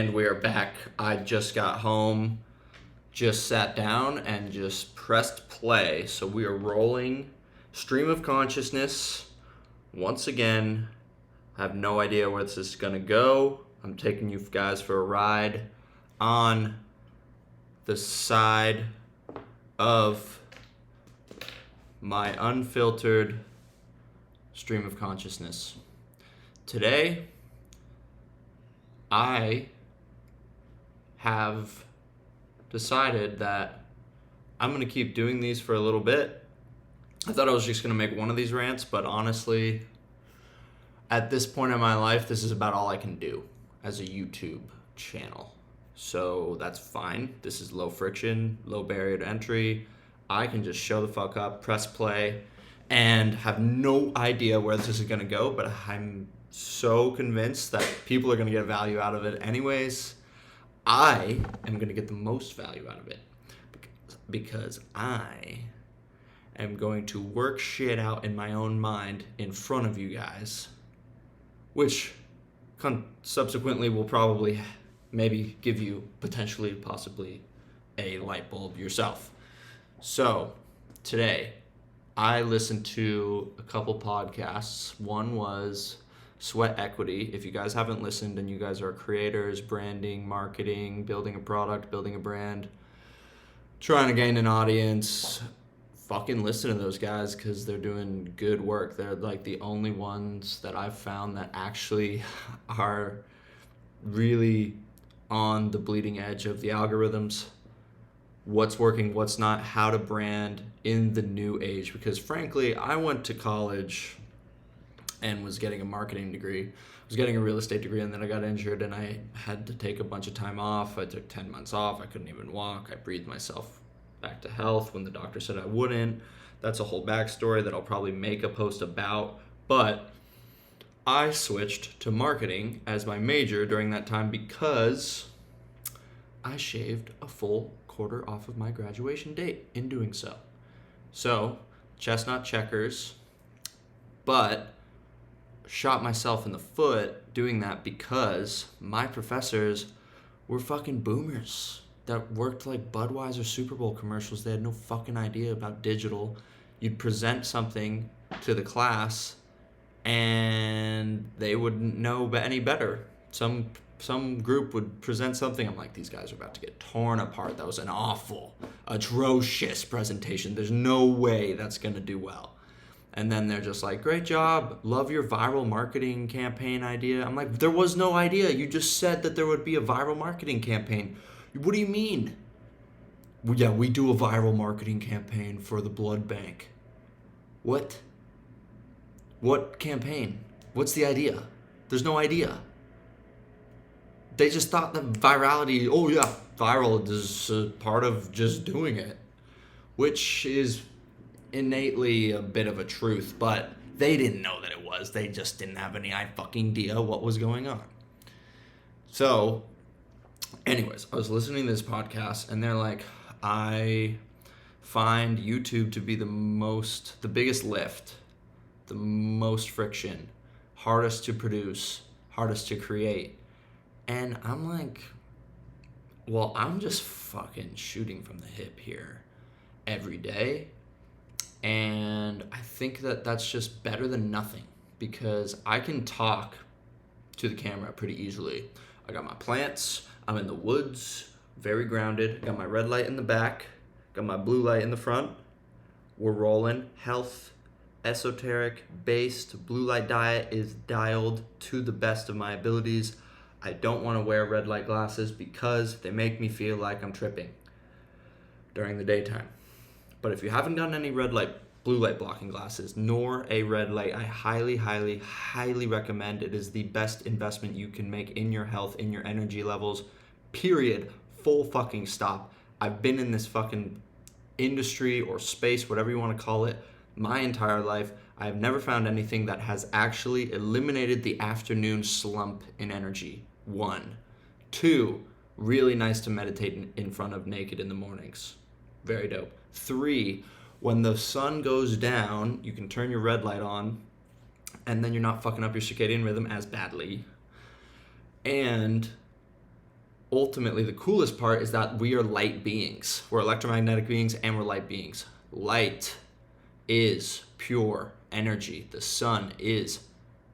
And we are back. I just got home, just sat down, and just pressed play. So we are rolling. Stream of consciousness. Once again, I have no idea where this is going to go. I'm taking you guys for a ride on the side of my unfiltered stream of consciousness. Today, I have decided that I'm going to keep doing these for a little bit. I thought I was just going to make one of these rants, but honestly, at this point in my life, this is about all I can do as a YouTube channel. So that's fine. This is low friction, low barrier to entry. I can just show the fuck up, press play, and have no idea where this is going to go, but I'm so convinced that people are going to get value out of it anyways. I am going to get the most value out of it because I am going to work shit out in my own mind in front of you guys, which subsequently will probably maybe give you potentially, possibly a light bulb yourself. So today I listened to a couple podcasts. One was Sweat Equity. If you guys haven't listened and you guys are creators, branding, marketing, building a product, building a brand, trying to gain an audience, fucking listen to those guys because they're doing good work. They're like the only ones that I've found that actually are really on the bleeding edge of the algorithms, what's working, what's not, how to brand in the new age. Because frankly, I went to college and was getting a marketing degree. I was getting a real estate degree, and then I got injured and I had to take a bunch of time off. I took 10 months off. I couldn't even walk. I breathed myself back to health when the doctor said I wouldn't. That's a whole backstory that I'll probably make a post about. But I switched to marketing as my major during that time because I shaved a full quarter off of my graduation date in doing so. So, chestnut checkers, but shot myself in the foot doing that because my professors were fucking boomers that worked like Budweiser Super Bowl commercials. They had no fucking idea about digital. You'd present something to the class and they wouldn't know any better. Some group would present something. I'm like, these guys are about to get torn apart. That was an awful, atrocious presentation. There's no way that's going to do well. And then they're just like, great job. Love your viral marketing campaign idea. I'm like, there was no idea. You just said that there would be a viral marketing campaign. What do you mean? Well, yeah, we do a viral marketing campaign for the blood bank. What? What campaign? What's the idea? There's no idea. They just thought that virality, oh yeah, viral is a part of just doing it, which is innately a bit of a truth, but they didn't know that it was. They just didn't have any fucking idea what was going on. So, anyways, I was listening to this podcast and they're like, I find YouTube to be the biggest lift, the most friction, hardest to produce, hardest to create. And I'm like, well, I'm just fucking shooting from the hip here every day. And I think that that's just better than nothing because I can talk to the camera pretty easily. I got my plants. I'm in the woods, very grounded. Got my red light in the back. Got my blue light in the front. We're rolling. Health, esoteric, based. Blue light diet is dialed to the best of my abilities. I don't want to wear red light glasses because they make me feel like I'm tripping during the daytime. But if you haven't gotten any blue light blocking glasses, nor a red light, I highly, highly, highly recommend. It is the best investment you can make in your health, in your energy levels, period. Full fucking stop. I've been in this fucking industry or space, whatever you want to call it, my entire life. I have never found anything that has actually eliminated the afternoon slump in energy. 1. 2, really nice to meditate in front of naked in the mornings. Very dope. 3, when the sun goes down, you can turn your red light on and then you're not fucking up your circadian rhythm as badly. And ultimately, the coolest part is that we are light beings. We're electromagnetic beings and we're light beings. Light is pure energy. The sun is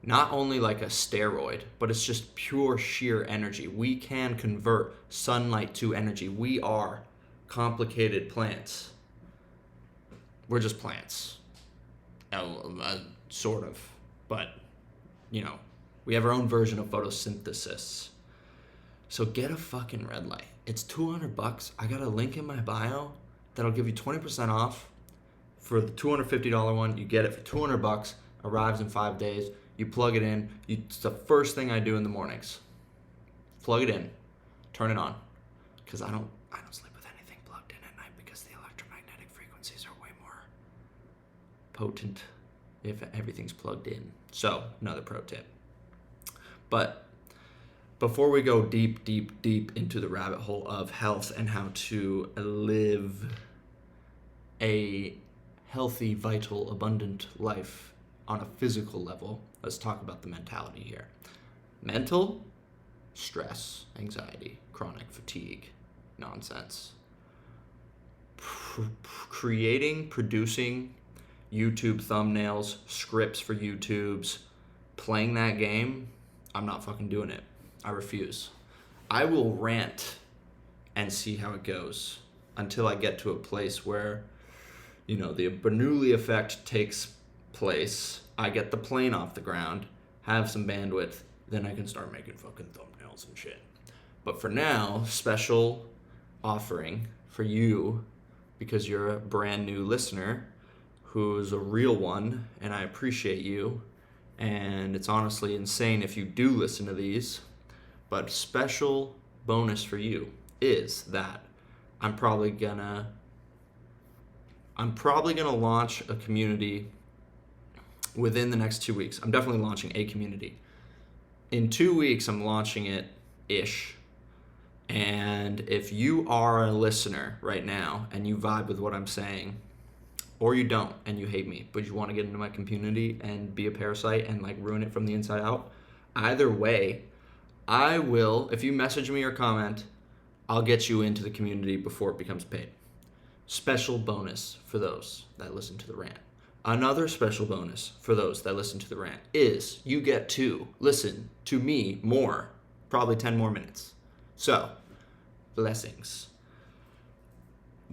not only like a steroid, but it's just pure sheer energy. We can convert sunlight to energy. We are complicated plants. We're just plants. Sort of. But, we have our own version of photosynthesis. So get a fucking red light. It's $200. I got a link in my bio that'll give you 20% off for the $250 one. You get it for $200. Arrives in 5 days. You plug it in. It's the first thing I do in the mornings. Plug it in. Turn it on. Because I don't sleep with anything plugged in at night because the electromagnetic frequencies are way more potent if everything's plugged in. So, another pro tip. But before we go deep into the rabbit hole of health and how to live a healthy, vital, abundant life on a physical level, let's talk about the mentality here. Mental, stress, anxiety, chronic fatigue, nonsense. Producing YouTube thumbnails, scripts for YouTubes, playing that game, I'm not fucking doing it. I refuse. I will rant and see how it goes until I get to a place where, the Bernoulli effect takes place. I get the plane off the ground, have some bandwidth, then I can start making fucking thumbnails and shit. But for now, special offering for you, because you're a brand new listener who's a real one, and I appreciate you. And it's honestly insane if you do listen to these. But special bonus for you is that I'm probably gonna launch a community within the next 2 weeks. I'm definitely launching a community. In 2 weeks, I'm launching it-ish. And if you are a listener right now and you vibe with what I'm saying, or you don't and you hate me, but you want to get into my community and be a parasite and ruin it from the inside out, either way, I will, if you message me or comment, I'll get you into the community before it becomes paid. Special bonus for those that listen to the rant. Another special bonus for those that listen to the rant is you get to listen to me more, probably 10 more minutes. So, blessings.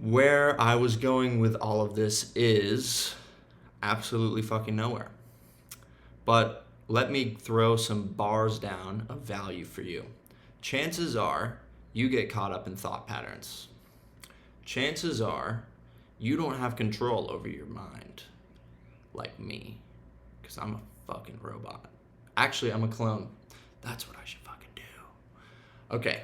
Where I was going with all of this is absolutely fucking nowhere. But let me throw some bars down of value for you. Chances are you get caught up in thought patterns. Chances are you don't have control over your mind like me, because I'm a fucking robot. Actually, I'm a clone. That's what I should fucking do. Okay,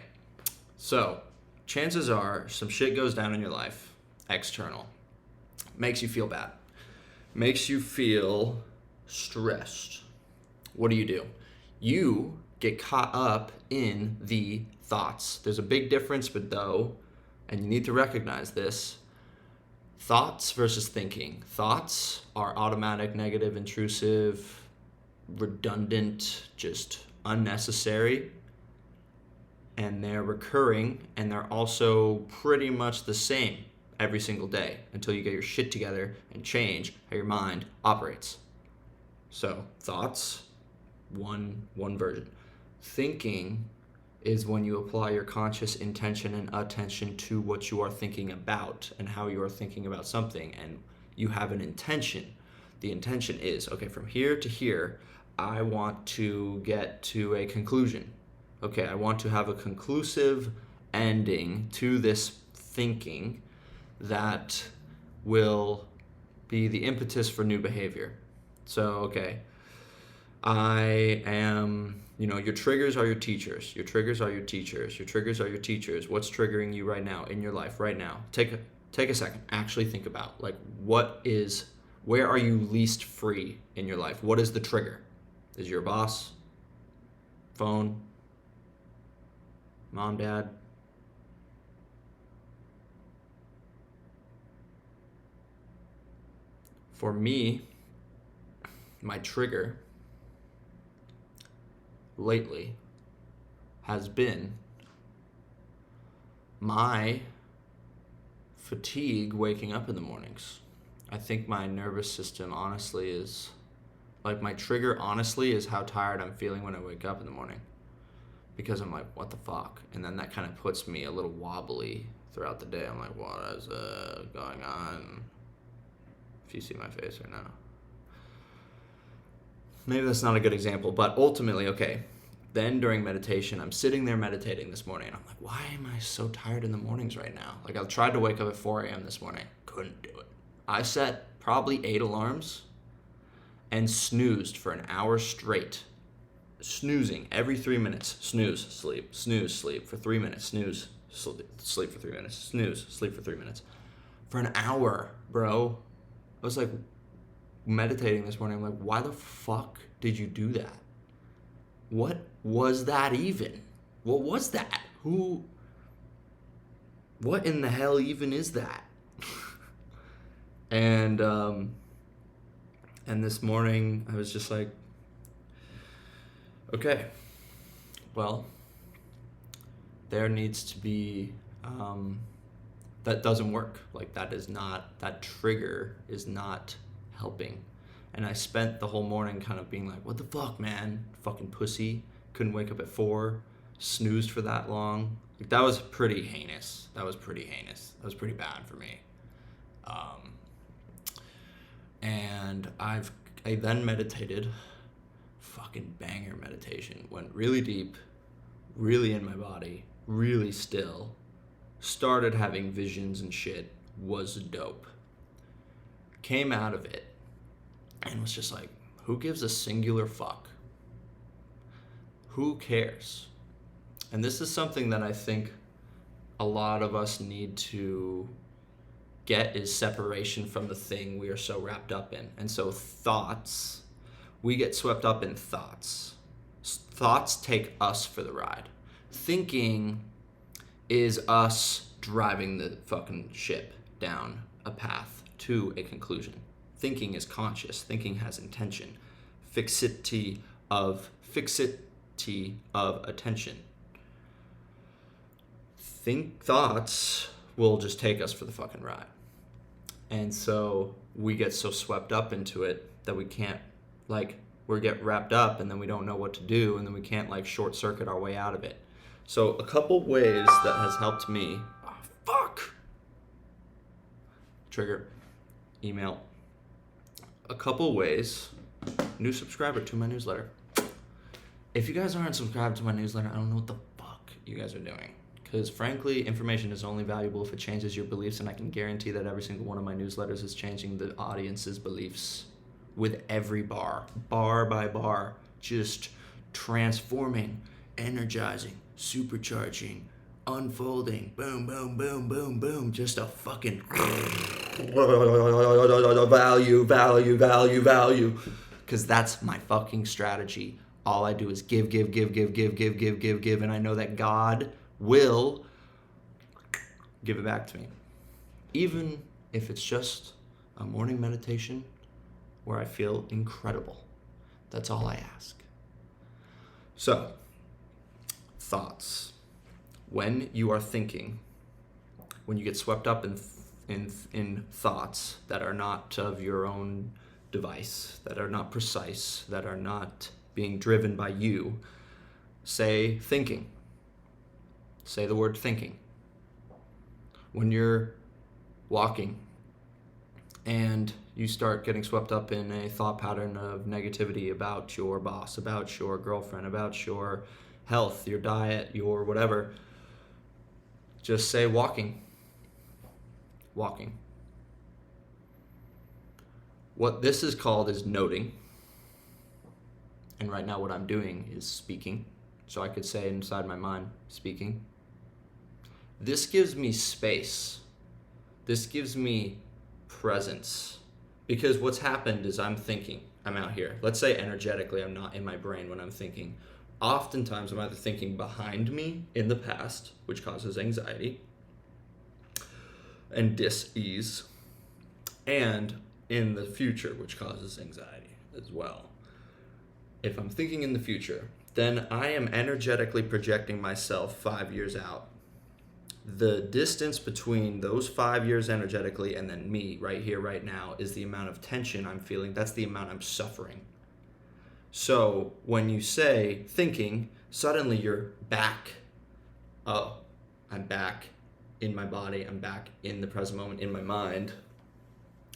so chances are some shit goes down in your life, external, makes you feel bad, makes you feel stressed. What do? You get caught up in the thoughts. There's a big difference, but though, and you need to recognize this, thoughts versus thinking. Thoughts are automatic, negative, intrusive, redundant, just unnecessary. And they're recurring, and they're also pretty much the same every single day until you get your shit together and change how your mind operates. So thoughts, one version. Thinking is when you apply your conscious intention and attention to what you are thinking about and how you are thinking about something, and you have an intention. The intention is, okay, from here to here, I want to get to a conclusion. Okay, I want to have a conclusive ending to this thinking that will be the impetus for new behavior. So, okay, I am, your triggers are your teachers. Your triggers are your teachers. Your triggers are your teachers. What's triggering you right now in your life right now? Take a second. Actually think about, where are you least free in your life? What is the trigger? Is your boss? Phone? Mom, dad? For me, my trigger lately has been my fatigue waking up in the mornings. I think my nervous system honestly is, like, my trigger honestly is how tired I'm feeling when I wake up in the morning. Because I'm like, what the fuck? And then that kind of puts me a little wobbly throughout the day. I'm like, what is going on? If you see my face right now. Maybe that's not a good example, but ultimately, okay. Then during meditation, I'm sitting there meditating this morning, and I'm like, why am I so tired in the mornings right now? Like, I tried to wake up at 4 a.m. this morning. Couldn't do it. I set probably 8 alarms and snoozed for an hour straight. Snoozing every 3 minutes. Snooze, sleep for 3 minutes. Snooze, sleep for 3 minutes. Snooze, sleep for 3 minutes. For an hour, bro. I was like meditating this morning. I'm like, why the fuck did you do that? What was that even? What was that? What in the hell even is that? And this morning I was just like, okay, well, there needs to be, that doesn't work. Like, that trigger is not helping. And I spent the whole morning kind of being like, what the fuck, man? Fucking pussy. Couldn't wake up at 4. Snoozed for that long. Like, that was pretty heinous. That was pretty bad for me. And I then meditated. Fucking banger meditation. Went really deep, really in my body, really still. Started having visions and shit. Was dope. Came out of it and was just like, who gives a singular fuck? Who cares? And this is something that I think a lot of us need to get, is separation from the thing we are so wrapped up in. And so thoughts, we get swept up in thoughts. Thoughts take us for the ride. Thinking is us driving the fucking ship down a path to a conclusion. Thinking is conscious. Thinking has intention. Fixity of attention. Thoughts will just take us for the fucking ride. And so we get so swept up into it that we can't, like, we get wrapped up and then we don't know what to do, and then we can't, like, short circuit our way out of it. So a couple ways that has helped me. Oh, fuck. Trigger. Email. A couple ways. New subscriber to my newsletter. If you guys aren't subscribed to my newsletter, I don't know what the fuck you guys are doing. Because frankly, information is only valuable if it changes your beliefs, and I can guarantee that every single one of my newsletters is changing the audience's beliefs with every bar by bar, just transforming, energizing, supercharging, unfolding, boom, boom, boom, boom, boom, just a fucking value. Because that's my fucking strategy. All I do is give, and I know that God will give it back to me. Even if it's just a morning meditation where I feel incredible. That's all I ask. So, thoughts. When you are thinking, when you get swept up in thoughts that are not of your own device, that are not precise, that are not being driven by you, say thinking. Say the word thinking. When you're walking and you start getting swept up in a thought pattern of negativity about your boss, about your girlfriend, about your health, your diet, your whatever, just say walking. Walking. What this is called is noting. And right now what I'm doing is speaking. So I could say inside my mind, speaking. This gives me space. This gives me presence. Because what's happened is I'm thinking, I'm out here. Let's say energetically I'm not in my brain when I'm thinking. Oftentimes I'm either thinking behind me in the past, which causes anxiety and dis-ease, and in the future, which causes anxiety as well. If I'm thinking in the future, then I am energetically projecting myself 5 years out. The distance between those 5 years energetically and then me right here, right now, is the amount of tension I'm feeling. That's the amount I'm suffering. So when you say thinking, suddenly you're back. Oh, I'm back in my body. I'm back in the present moment in my mind.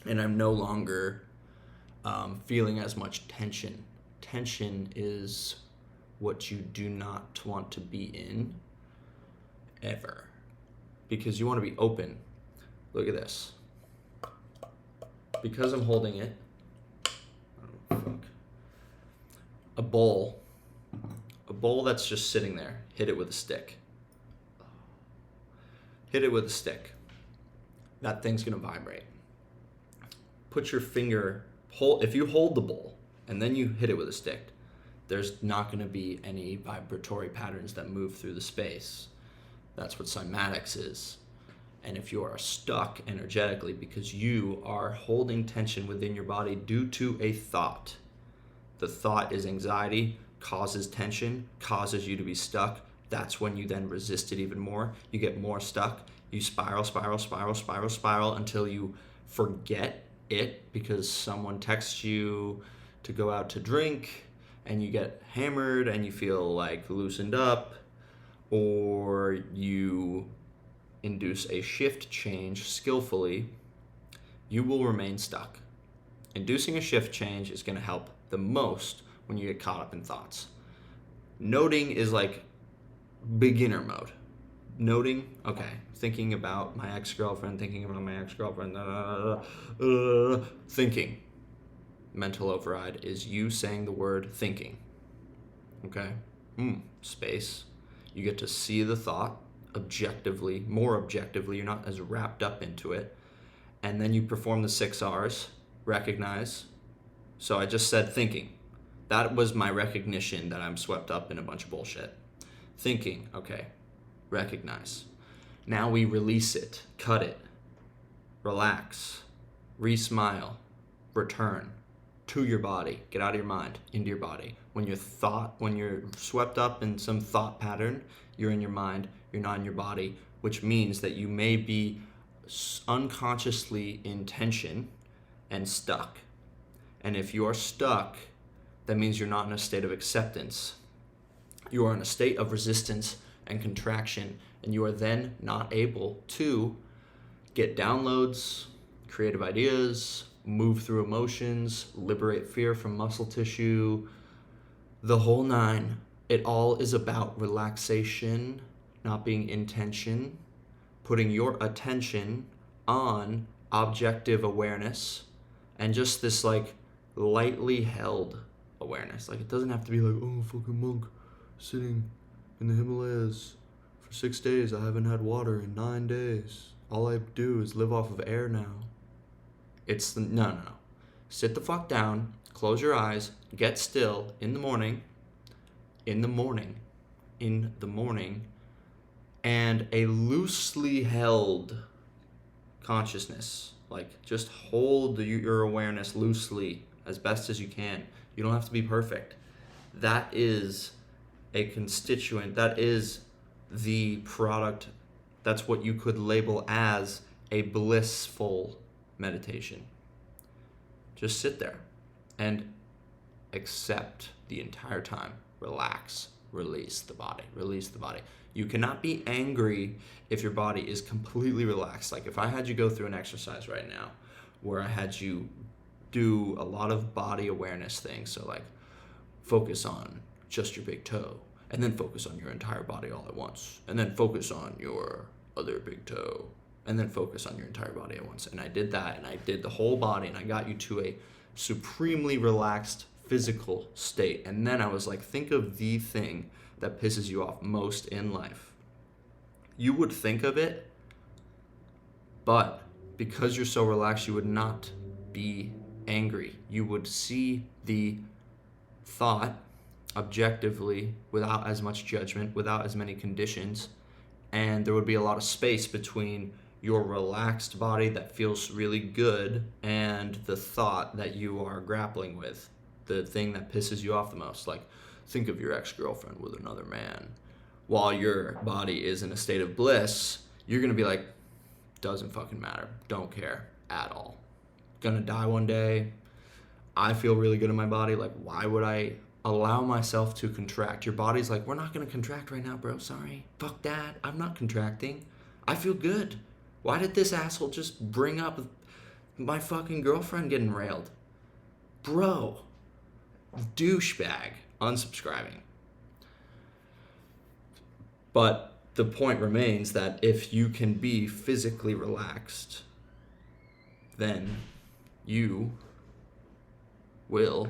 And I'm no longer feeling as much tension. Tension is what you do not want to be in ever. Because you want to be open. Look at this. Because I'm holding it, a bowl that's just sitting there, hit it with a stick. Hit it with a stick. That thing's gonna vibrate. Put your finger, if you hold the bowl and then you hit it with a stick, there's not gonna be any vibratory patterns that move through the space. That's what cymatics is. And if you are stuck energetically because you are holding tension within your body due to a thought, the thought is anxiety, causes tension, causes you to be stuck. That's when you then resist it even more. You get more stuck. You spiral until you forget it because someone texts you to go out to drink and you get hammered and you feel like loosened up, or you induce a shift change skillfully. You will remain stuck. Inducing a shift change is going to help the most when you get caught up in thoughts. Noting is like beginner mode. Noting, okay, thinking about my ex-girlfriend, thinking. Mental override is you saying the word thinking. Okay? Space. You get to see the thought objectively, more objectively. You're not as wrapped up into it. And then you perform the 6 R's. Recognize. So I just said thinking. That was my recognition that I'm swept up in a bunch of bullshit. Thinking, okay. Recognize. Now we release it, cut it, relax, re-smile, return to your body. Get out of your mind, into your body. When you're swept up in some thought pattern, you're in your mind, you're not in your body, which means that you may be unconsciously in tension and stuck. And if you are stuck, that means you're not in a state of acceptance. You are in a state of resistance and contraction, and you are then not able to get downloads, creative ideas, move through emotions, liberate fear from muscle tissue, the whole 9. It all is about relaxation, not being in tension, putting your attention on objective awareness, and just this like lightly held awareness. Like it doesn't have to be like, oh, fucking monk sitting in the Himalayas for 6 days. I haven't had water in 9 days. All I do is live off of air now. It's no. Sit the fuck down, close your eyes, get still in the morning, and a loosely held consciousness. Like just hold your awareness loosely as best as you can. You don't have to be perfect. That is a constituent. That is the product. That's what you could label as a blissful meditation. Just sit there and accept the entire time. Relax. Release the body. Release the body. You cannot be angry if your body is completely relaxed. Like if I had you go through an exercise right now where I had you do a lot of body awareness things. So like focus on just your big toe, and then focus on your entire body all at once, and then focus on your other big toe, and then focus on your entire body at once. And I did that, and I did the whole body, and I got you to a supremely relaxed physical state. And then I was like, think of the thing that pisses you off most in life. You would think of it, but because you're so relaxed, you would not be angry. You would see the thought objectively without as much judgment, without as many conditions, and there would be a lot of space between your relaxed body that feels really good and the thought that you are grappling with, the thing that pisses you off the most. Like think of your ex-girlfriend with another man. While your body is in a state of bliss, you're going to be like, doesn't fucking matter. Don't care at all. Gonna die one day. I feel really good in my body. Like, why would I allow myself to contract? Your body's like, we're not going to contract right now, bro. Sorry. Fuck that. I'm not contracting. I feel good. Why did this asshole just bring up my fucking girlfriend getting railed? Bro. Douchebag. Unsubscribing. But the point remains that if you can be physically relaxed, then you will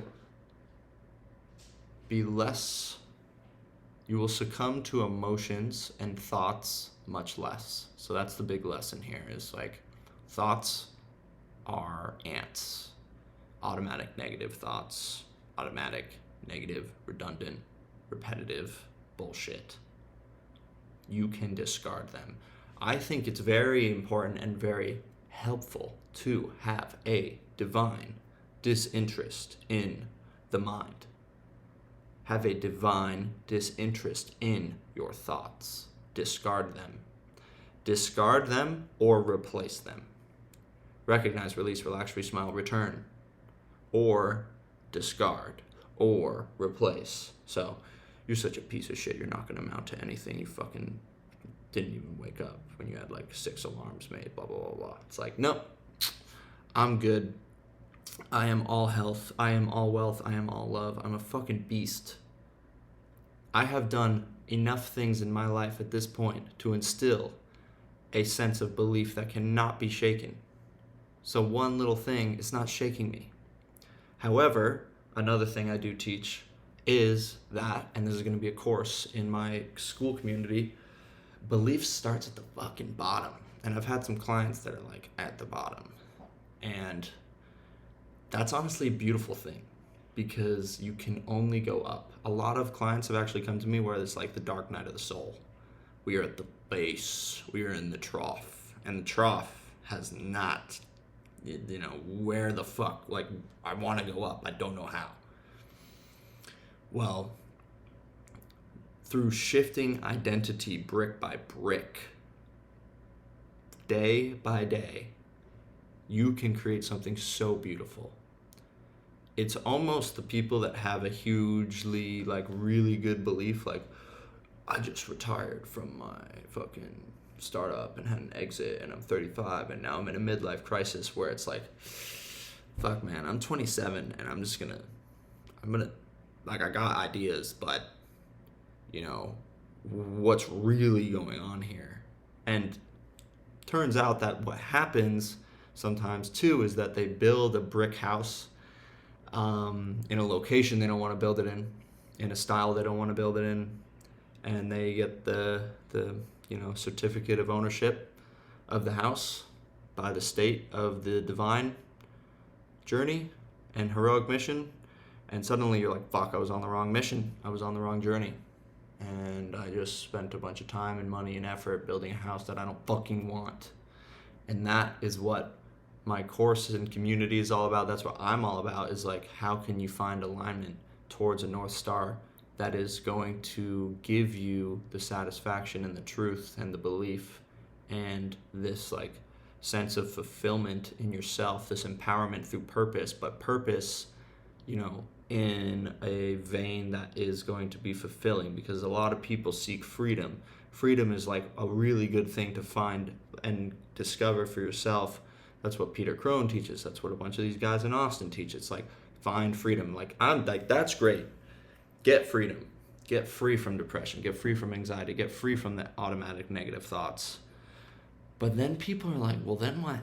be less, you will succumb to emotions and thoughts much less. So that's the big lesson here, is like, thoughts are ants. Automatic negative thoughts, automatic negative, redundant, repetitive bullshit. You can discard them. I think it's very important and very helpful to have a divine disinterest in the mind. Have a divine disinterest in your thoughts. Discard them. Discard them or replace them. Recognize, release, relax, smile, return. Or discard. Or replace. So, you're such a piece of shit, you're not going to amount to anything. You fucking didn't even wake up when you had like 6 alarms made, blah, blah, blah, blah. It's like, nope, I'm good. I am all health. I am all wealth. I am all love. I'm a fucking beast. I have done enough things in my life at this point to instill a sense of belief that cannot be shaken. So one little thing is not shaking me. However, another thing I do teach is that, and this is going to be a course in my school community, belief starts at the fucking bottom. And I've had some clients that are like at the bottom. And that's honestly a beautiful thing, because you can only go up. A lot of clients have actually come to me where it's like the dark night of the soul. We are at the base. We are in the trough. And the trough has not, where the fuck, like, I want to go up. I don't know how. Well, through shifting identity brick by brick, day by day, you can create something so beautiful. It's almost the people that have a hugely, like, really good belief, like, I just retired from my fucking startup and had an exit, and I'm 35, and now I'm in a midlife crisis, where it's like, fuck, man, I'm 27, and I'm gonna, like, I got ideas, but, what's really going on here? And turns out that what happens sometimes, too, is that they build a brick house in a location they don't want to build it in a style they don't want to build it in, and they get the certificate of ownership of the house by the state of the divine journey and heroic mission, and suddenly you're like, fuck, I was on the wrong mission, I was on the wrong journey, and I just spent a bunch of time and money and effort building a house that I don't fucking want. And that is what my course and community is all about. That's what I'm all about, is like, how can you find alignment towards a North Star that is going to give you the satisfaction and the truth and the belief and this, like, sense of fulfillment in yourself, this empowerment through purpose, but purpose, in a vein that is going to be fulfilling, because a lot of people seek freedom. Freedom is like a really good thing to find and discover for yourself. That's what Peter Crone teaches. That's what a bunch of these guys in Austin teach. It's like, find freedom. Like, I'm like, that's great. Get freedom. Get free from depression. Get free from anxiety. Get free from the automatic negative thoughts. But then people are like, well, then what?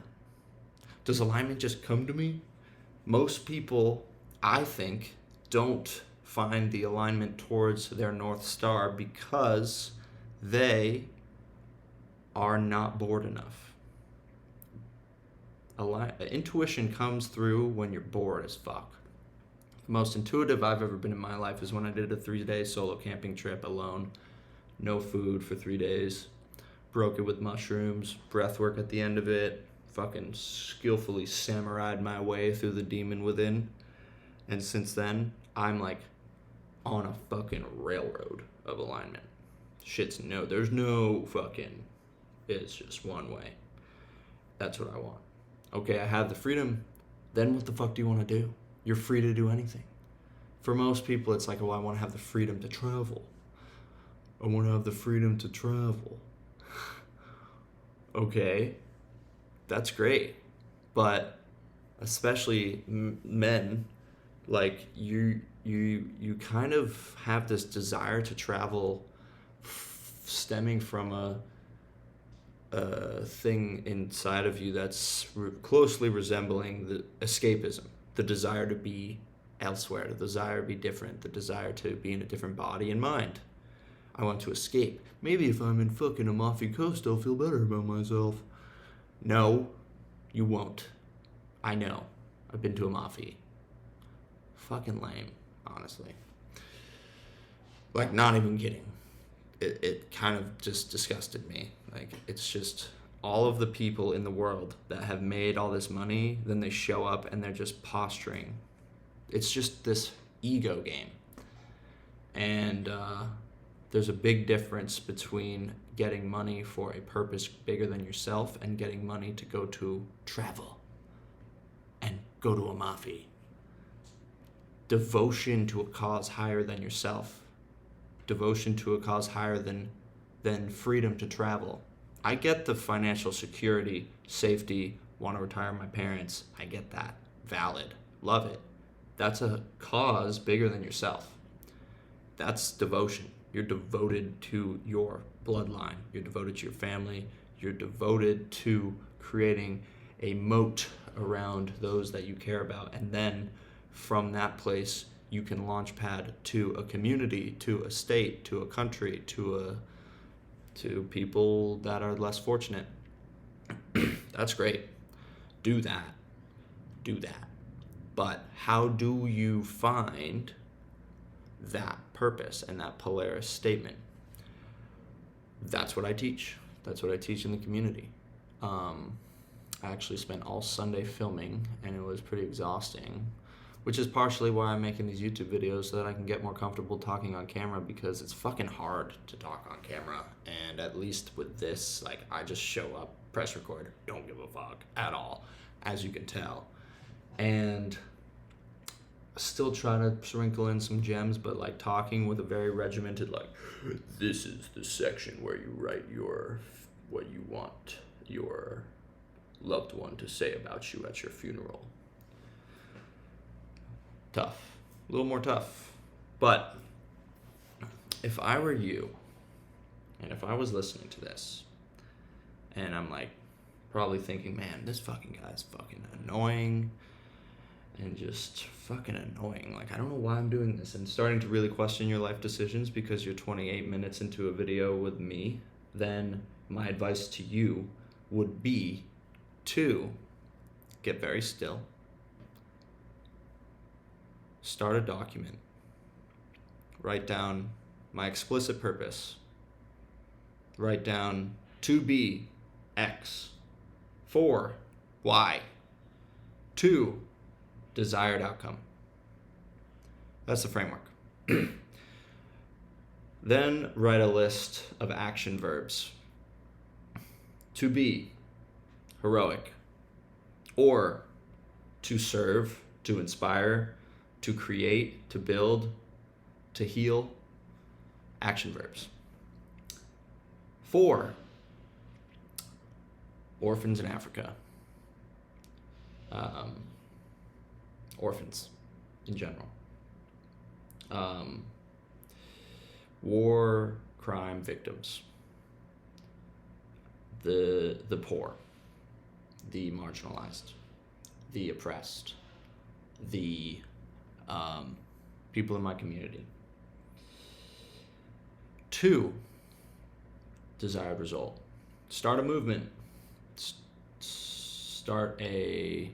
Does alignment just come to me? Most people, I think, don't find the alignment towards their North Star because they are not bored enough. Intuition comes through when you're bored as fuck. The most intuitive I've ever been in my life is when I did a 3-day solo camping trip alone. No food for 3 days. Broke it with mushrooms. Breathwork at the end of it. Fucking skillfully samurai'd my way through the demon within. And since then, I'm like on a fucking railroad of alignment. There's no fucking is just one way. That's what I want. Okay, I have the freedom. Then what the fuck do you want to do? You're free to do anything. For most people, it's like, oh, I want to have the freedom to travel. I want to have the freedom to travel. Okay, that's great. But especially men, like you kind of have this desire to travel stemming from a thing inside of you that's closely resembling the escapism, the desire to be elsewhere, the desire to be different, the desire to be in a different body and mind. I want to escape. Maybe if I'm in fucking Amalfi Coast, I'll feel better about myself. No, you won't. I know. I've been to Amalfi. Fucking lame, honestly. Like, not even kidding. It kind of just disgusted me. Like, it's just all of the people in the world that have made all this money, then they show up and they're just posturing. It's just this ego game. And there's a big difference between getting money for a purpose bigger than yourself and getting money to go to travel and go to Amalfi. Devotion to a cause higher than yourself. Devotion to a cause higher than freedom to travel. I get the financial security, safety, want to retire my parents. I get that. Valid. Love it. That's a cause bigger than yourself. That's devotion. You're devoted to your bloodline. You're devoted to your family. You're devoted to creating a moat around those that you care about. And then from that place, you can launch pad to a community, to a state, to a country, to people that are less fortunate. That's great. Do that. But how do you find that purpose and that Polaris statement? That's what I teach. That's what I teach in the community. I actually spent all Sunday filming, and it was pretty exhausting, which is partially why I'm making these YouTube videos, so that I can get more comfortable talking on camera, because it's fucking hard to talk on camera. And at least with this, like, I just show up, press record, don't give a fuck at all, as you can tell. And still trying to sprinkle in some gems, but like talking with a very regimented, like, this is the section where you write what you want your loved one to say about you at your funeral. Tough. A little more tough. But if I were you, and if I was listening to this, and I'm like probably thinking, man, this fucking guy's fucking annoying and just fucking annoying. Like, I don't know why I'm doing this, and starting to really question your life decisions because you're 28 minutes into a video with me, then my advice to you would be to get very still. Start a document. Write down my explicit purpose. Write down to be X. For Y. 2, desired outcome. That's the framework. Then write a list of action verbs. To be, heroic. Or to serve, to inspire, to create, to build, to heal. Action verbs. 4, orphans in Africa. Orphans in general. War, crime victims. The poor, the marginalized, the oppressed, the people in my community. 2, desired result. Start a movement. Start a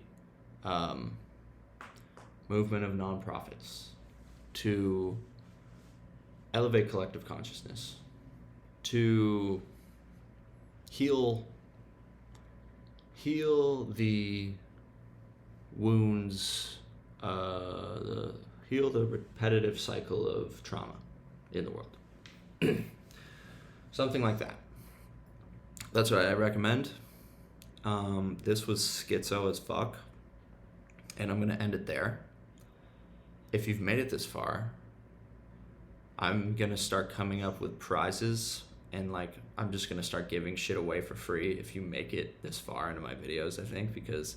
movement of nonprofits to elevate collective consciousness, to heal the wounds, heal the repetitive cycle of trauma in the world. Something like that. that's what I recommend. This was schizo as fuck, and I'm gonna end it there. If you've made it this far, I'm gonna start coming up with prizes, and like I'm just gonna start giving shit away for free if you make it this far into my videos, I think, because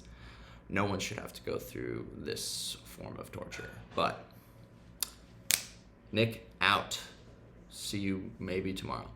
no one should have to go through this form of torture. But Nick out. See you maybe tomorrow.